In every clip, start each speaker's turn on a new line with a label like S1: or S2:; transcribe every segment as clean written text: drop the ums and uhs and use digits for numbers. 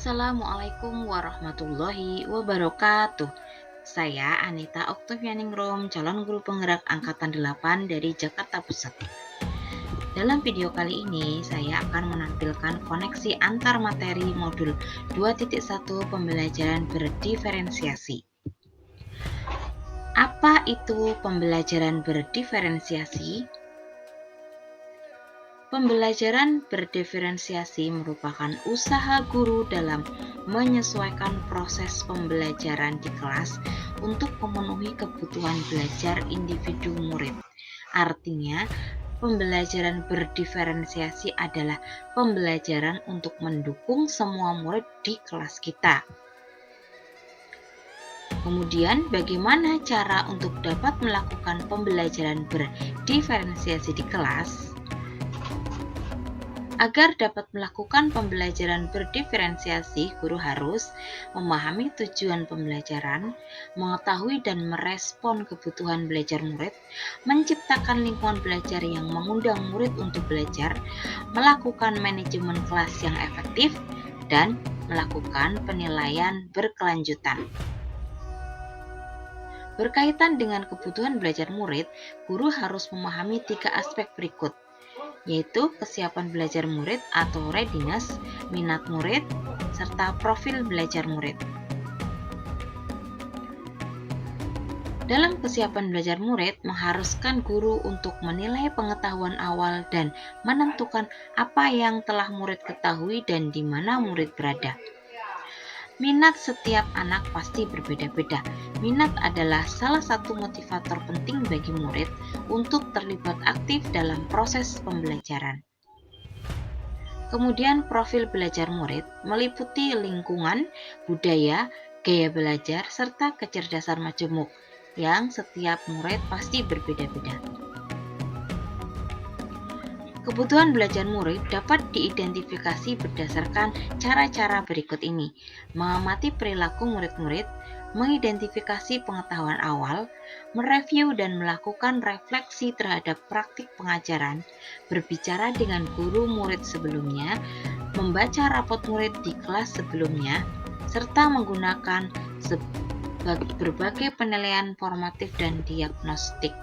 S1: Assalamualaikum warahmatullahi wabarakatuh. Saya Anita Oktavianingrum, calon guru penggerak angkatan 8 dari Jakarta Pusat. Dalam video kali ini, saya akan menampilkan koneksi antar materi modul 2.1 pembelajaran berdiferensiasi. Apa itu pembelajaran berdiferensiasi? Pembelajaran berdiferensiasi merupakan usaha guru dalam menyesuaikan proses pembelajaran di kelas untuk memenuhi kebutuhan belajar individu murid. Artinya, pembelajaran berdiferensiasi adalah pembelajaran untuk mendukung semua murid di kelas kita. Kemudian, bagaimana cara untuk dapat melakukan pembelajaran berdiferensiasi di kelas? Agar dapat melakukan pembelajaran berdiferensiasi, guru harus memahami tujuan pembelajaran, mengetahui dan merespon kebutuhan belajar murid, menciptakan lingkungan belajar yang mengundang murid untuk belajar, melakukan manajemen kelas yang efektif, dan melakukan penilaian berkelanjutan. Berkaitan dengan kebutuhan belajar murid, guru harus memahami 3 aspek berikut, yaitu kesiapan belajar murid atau readiness, minat murid, serta profil belajar murid. Dalam kesiapan belajar murid, mengharuskan guru untuk menilai pengetahuan awal dan menentukan apa yang telah murid ketahui dan di mana murid berada. Minat setiap anak pasti berbeda-beda. Minat adalah salah satu motivator penting bagi murid untuk terlibat aktif dalam proses pembelajaran. Kemudian profil belajar murid meliputi lingkungan, budaya, gaya belajar, serta kecerdasan majemuk yang setiap murid pasti berbeda-beda. Kebutuhan belajar murid dapat diidentifikasi berdasarkan cara-cara berikut ini: mengamati perilaku murid-murid, mengidentifikasi pengetahuan awal, mereview dan melakukan refleksi terhadap praktik pengajaran, berbicara dengan guru murid sebelumnya, membaca rapot murid di kelas sebelumnya, serta menggunakan berbagai penilaian formatif dan diagnostik.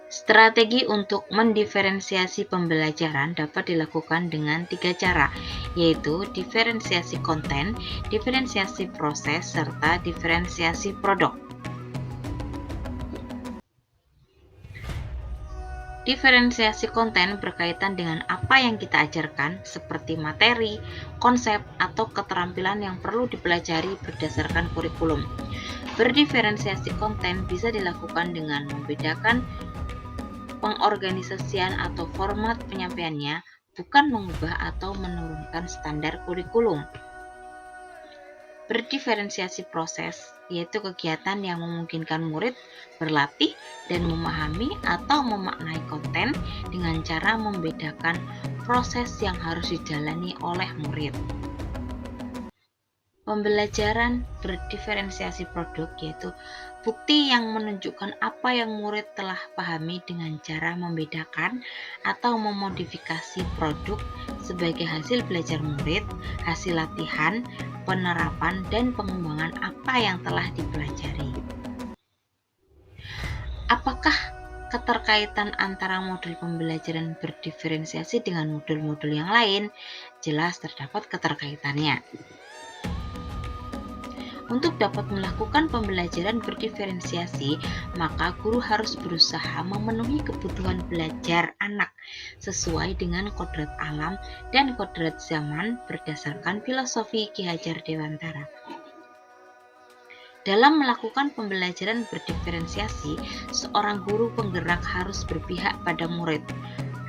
S1: Strategi untuk mendiferensiasi pembelajaran dapat dilakukan dengan 3 cara, yaitu diferensiasi konten, diferensiasi proses, serta diferensiasi produk. Diferensiasi konten berkaitan dengan apa yang kita ajarkan, seperti materi, konsep, atau keterampilan yang perlu dipelajari berdasarkan kurikulum. Berdiferensiasi konten bisa dilakukan dengan membedakan pengorganisasian atau format penyampaiannya, bukan mengubah atau menurunkan standar kurikulum. Berdiferensiasi proses, yaitu kegiatan yang memungkinkan murid berlatih dan memahami atau memaknai konten dengan cara membedakan proses yang harus dijalani oleh murid. Pembelajaran berdiferensiasi produk, yaitu bukti yang menunjukkan apa yang murid telah pahami dengan cara membedakan atau memodifikasi produk sebagai hasil belajar murid, hasil latihan, penerapan, dan pengembangan apa yang telah dipelajari. Apakah keterkaitan antara modul pembelajaran berdiferensiasi dengan modul-modul yang lain? Jelas terdapat keterkaitannya. Untuk dapat melakukan pembelajaran berdiferensiasi, maka guru harus berusaha memenuhi kebutuhan belajar anak sesuai dengan kodrat alam dan kodrat zaman berdasarkan filosofi Ki Hajar Dewantara. Dalam melakukan pembelajaran berdiferensiasi, seorang guru penggerak harus berpihak pada murid,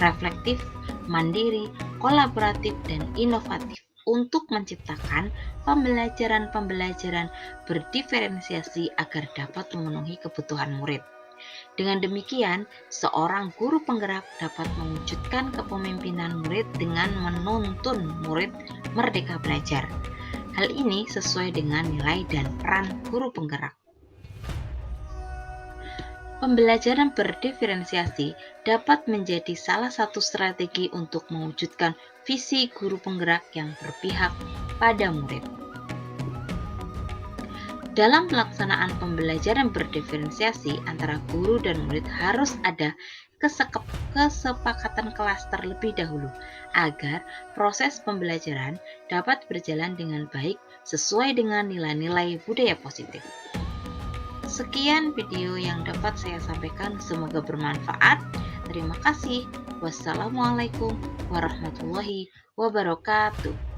S1: reflektif, mandiri, kolaboratif, dan inovatif untuk menciptakan pembelajaran-pembelajaran berdiferensiasi agar dapat memenuhi kebutuhan murid. Dengan demikian, seorang guru penggerak dapat mewujudkan kepemimpinan murid dengan menuntun murid merdeka belajar. Hal ini sesuai dengan nilai dan peran guru penggerak. Pembelajaran berdiferensiasi dapat menjadi salah satu strategi untuk mewujudkan visi guru penggerak yang berpihak pada murid. Dalam pelaksanaan pembelajaran berdiferensiasi antara guru dan murid harus ada kesepakatan kelas terlebih dahulu agar proses pembelajaran dapat berjalan dengan baik sesuai dengan nilai-nilai budaya positif. Sekian video yang dapat saya sampaikan, semoga bermanfaat. Terima kasih. Wassalamualaikum warahmatullahi wabarakatuh.